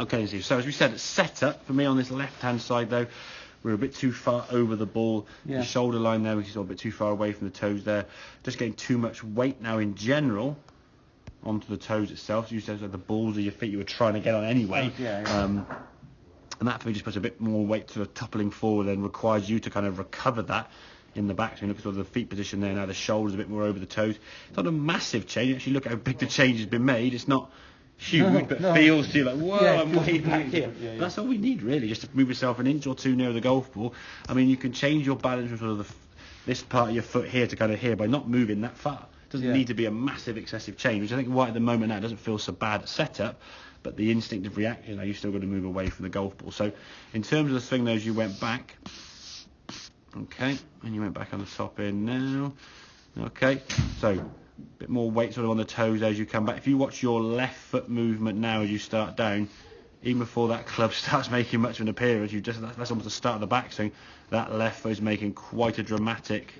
Okay, Steve. So as we said, setup for me on this left-hand side though, we're a bit too far over the ball. The shoulder line there, which is a bit too far away from the toes there. Just getting too much weight now in general onto the toes itself. So you said like the balls of your feet you were trying to get on anyway. And that for me just puts a bit more weight sort of toppling forward and requires you to kind of recover that in the back. So you look at sort of the feet position there now, the shoulders a bit more over the toes. It's not a massive change. Actually look how big the change has been made. It's not huge, but feels to you like, whoa, I'm way back here. That's all we need really, just to move yourself an inch or two near the golf ball. I mean, you can change your balance from sort of this part of your foot here to kind of here by not moving that far. It doesn't need to be a massive excessive change, which I think right at the moment now doesn't feel so bad at setup, but the instinctive reaction, now you've still got to move away from the golf ball. So in terms of the swing though, as you went back, okay, and you went back on the top end now, okay, so a bit more weight sort of on the toes as you come back. If you watch your left foot movement now as you start down, even before that club starts making much of an appearance, that's almost the start of the backswing. That left foot is making quite a dramatic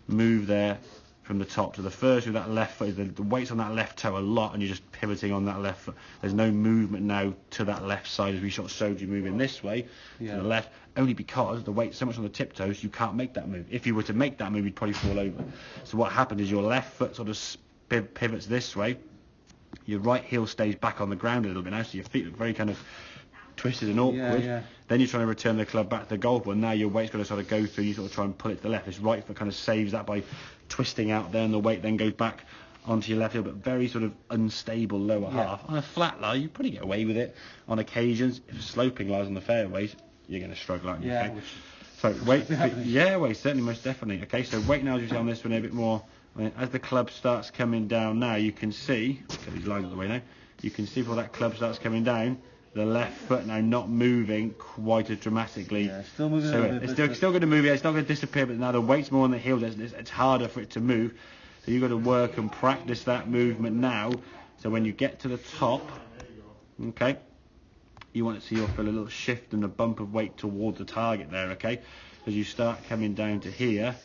move there from the top to the first. With that left foot, the weight's on that left toe a lot, and you're just pivoting on that left foot. There's no movement now to that left side as we sort of showed you moving this way to the left, only because the weight's so much on the tiptoes you can't make that move. If you were to make that move, you'd probably fall over. So what happened is your left foot sort of pivots this way, your right heel stays back on the ground a little bit now, so your feet look very kind of twisted and awkward. Then you're trying to return the club back to the golf ball. Now your weight's got to sort of go through, you sort of try and pull it to the left. This right foot kind of saves that by twisting out there, and the weight then goes back onto your left heel, but very sort of unstable lower half. On a flat lie, you probably get away with it on occasions. If sloping lies on the fairways, you're going to struggle, aren't you? So weight, weight certainly, most definitely. Okay, so weight now, as you see on this one a bit more. I mean, as the club starts coming down now, you can see, get these lines out of the way now, you can see before that club starts coming down, the left foot now not moving quite as dramatically. Still moving so it's still going to move, it's not going to disappear, but now the weight's more on the heels, it's harder for it to move. So you've got to work and practice that movement now. So when you get to the top, okay, you want to see you'll feel a little shift and a bump of weight towards the target there, okay? As you start coming down to here,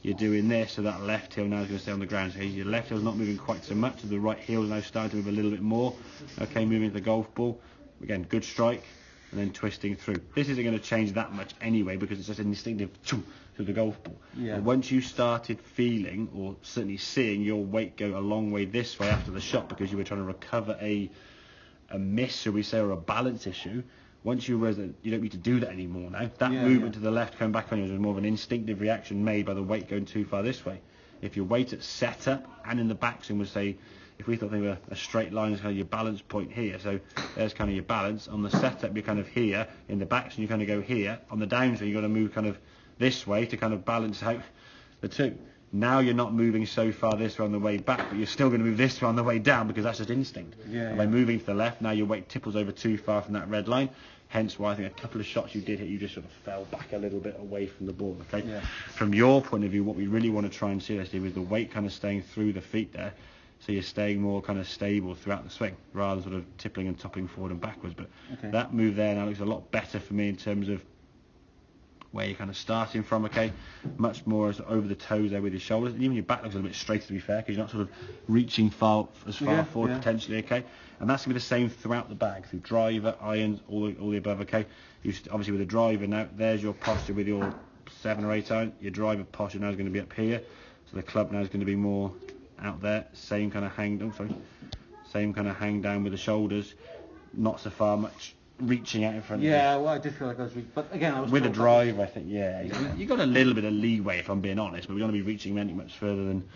you're doing this, so that left heel now is going to stay on the ground. So your left heel's not moving quite so much, so the right heel is now starting to move a little bit more. Okay, moving to the golf ball. Again, good strike, and then twisting through. This isn't going to change that much anyway, because it's just an instinctive to the golf ball. But once you started feeling, or certainly seeing, your weight go a long way this way after the shot, because you were trying to recover a miss, shall we say, or a balance issue, once you realize that you don't need to do that anymore now, that movement to the left coming back on you is more of an instinctive reaction made by the weight going too far this way. If your weight at setup and in the backswing was, say, if we thought they were a straight line is kind of your balance point here, so there's kind of your balance. On the setup you're kind of here, in the backswing you kind of go here. On the downswing you've got to move kind of this way to kind of balance out the two. Now you're not moving so far this way on the way back, but you're still going to move this way on the way down, because that's just instinct. And by moving to the left, now your weight tipples over too far from that red line. Hence why I think a couple of shots you did hit, you just sort of fell back a little bit away from the ball. Okay. From your point of view, what we really want to try and see is the weight kind of staying through the feet there, so you're staying more kind of stable throughout the swing, rather than sort of tippling and topping forward and backwards. But that move there now looks a lot better for me in terms of where you're kind of starting from, okay? Much more over the toes there with your shoulders. And even your back looks a little bit straighter, to be fair, because you're not sort of reaching far forward potentially, okay? And that's going to be the same throughout the bag, through driver, irons, all the above, okay? Obviously with the driver now, there's your posture with your 7 or 8 iron. Your driver posture now is going to be up here. So the club now is going to be more out there. Same kind of hang down with the shoulders. Not so far much reaching out in front of you. Well, I did feel like I was but again, I was with a drive, I think, you got a little bit of leeway, if I'm being honest, but we don't want to be reaching any much further than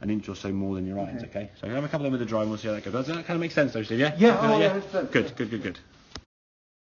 an inch or so more than your irons, okay? So I have a couple of them with the drive, and we'll see how that goes. Does that kind of make sense though, Steve? Yeah. Good.